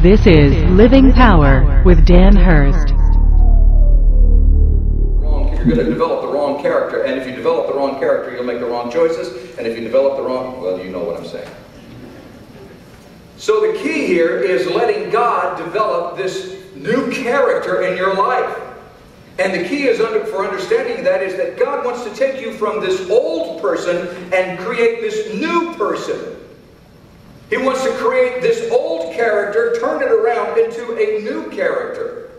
This is Living Power with Dan Hurst. You're going to develop the wrong character, and if you develop the wrong character, you'll make the wrong choices, and if you develop the wrong, well, you know what I'm saying. So the key here is letting God develop this new character in your life. And the key is for understanding that is that God wants to take you from this old person and create this new person. He wants to create this old character, turn it around into a new character.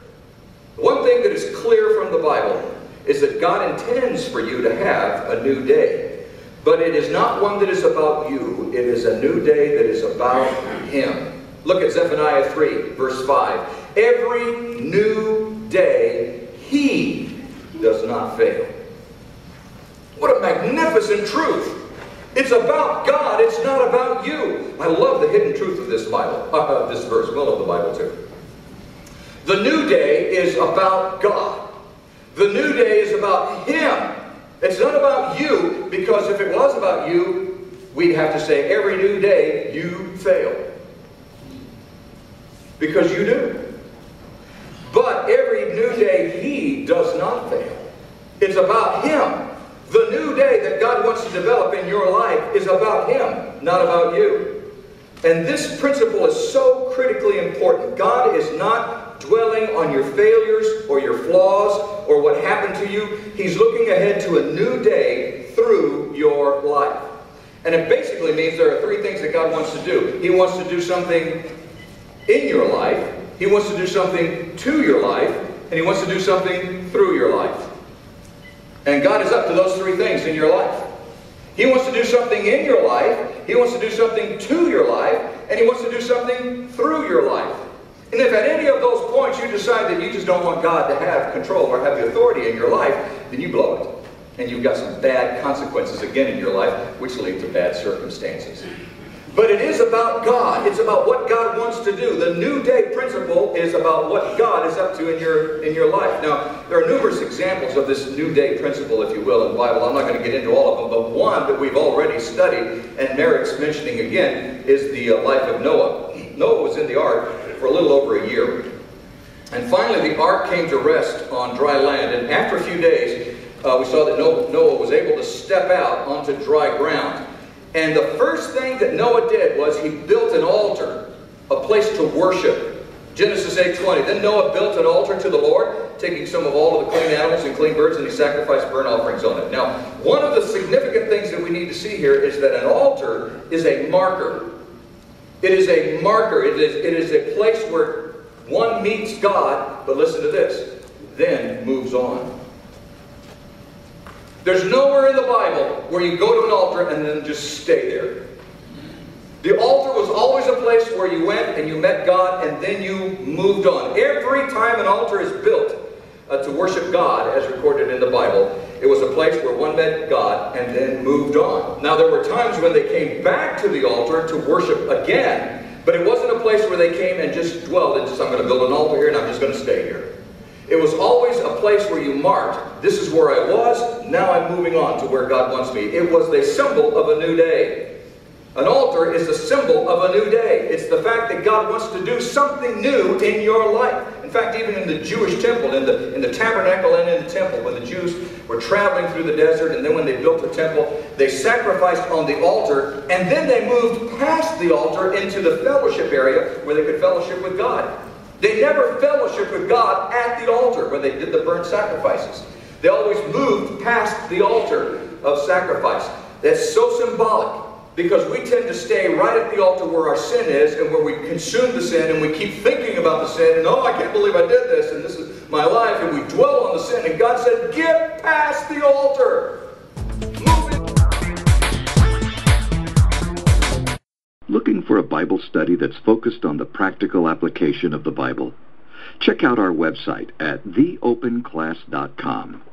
One thing that is clear from the Bible is that God intends for you to have a new day. But it is not one that is about you. It is a new day that is about Him. Look at Zephaniah 3, verse 5. Every new day, He does not fail. What a magnificent truth. It's about God. It's not about you. I love the hidden truth of this Bible, this verse. We'll know the Bible too. The new day is about God. The new day is about Him. It's not about you, because if it was about you, we'd have to say every new day you fail. Because you do. But every new day He does not fail. It's about Him. The new day that God wants to develop in your life is about Him, not about you. And this principle is so critically important. God is not dwelling on your failures or your flaws or what happened to you. He's looking ahead to a new day through your life. And it basically means there are three things that God wants to do. He wants to do something in your life, He wants to do something to your life, and He wants to do something through your life. And God is up to those three things in your life. He wants to do something in your life, He wants to do something to your life, and He wants to do something through your life. And if at any of those points you decide that you just don't want God to have control or have the authority in your life, then you blow it. And you've got some bad consequences again in your life, which lead to bad circumstances. But it is about God. It's about what God wants to do. The new day principle is about what God is up to in your life. Now, there are numerous examples of this new day principle, if you will, in the Bible. I'm not going to get into all of them, but one that we've already studied and merits mentioning again is the life of Noah. Noah was in the ark for a little over a year. And finally, the ark came to rest on dry land. And after a few days, we saw that Noah was able to step out onto dry ground. And the first thing that Noah did was he built an altar, a place to worship. Genesis 8:20. Then Noah built an altar to the Lord, taking some of all of the clean animals and clean birds, and he sacrificed burnt offerings on it. Now, one of the significant things that we need to see here is that an altar is a marker. It is a marker. It is a place where one meets God, but listen to this, then moves on. There's nowhere in the Bible where you go to an altar and then just stay there. The altar was always a place where you went and you met God and then you moved on. Every time an altar is built to worship God, as recorded in the Bible, it was a place where one met God and then moved on. Now, there were times when they came back to the altar to worship again, but it wasn't a place where they came and just dwelled and just, I'm going to build an altar here and I'm just going to stay here. It was always a place where you marked, this is where I was, now I'm moving on to where God wants me. It was the symbol of a new day. An altar is the symbol of a new day. It's the fact that God wants to do something new in your life. In fact, even in the Jewish temple, in the tabernacle and in the temple, when the Jews were traveling through the desert and then when they built the temple, they sacrificed on the altar and then they moved past the altar into the fellowship area where they could fellowship with God. They never fellowshiped with God at the altar where they did the burnt sacrifices. They always moved past the altar of sacrifice. That's so symbolic because we tend to stay right at the altar where our sin is and where we consume the sin and we keep thinking about the sin and, oh, I can't believe I did this and this is my life, and we dwell on the sin, and God said, get past the altar. Move it. Looking for a Bible study that's focused on the practical application of the Bible? Check out our website at theopenclass.com.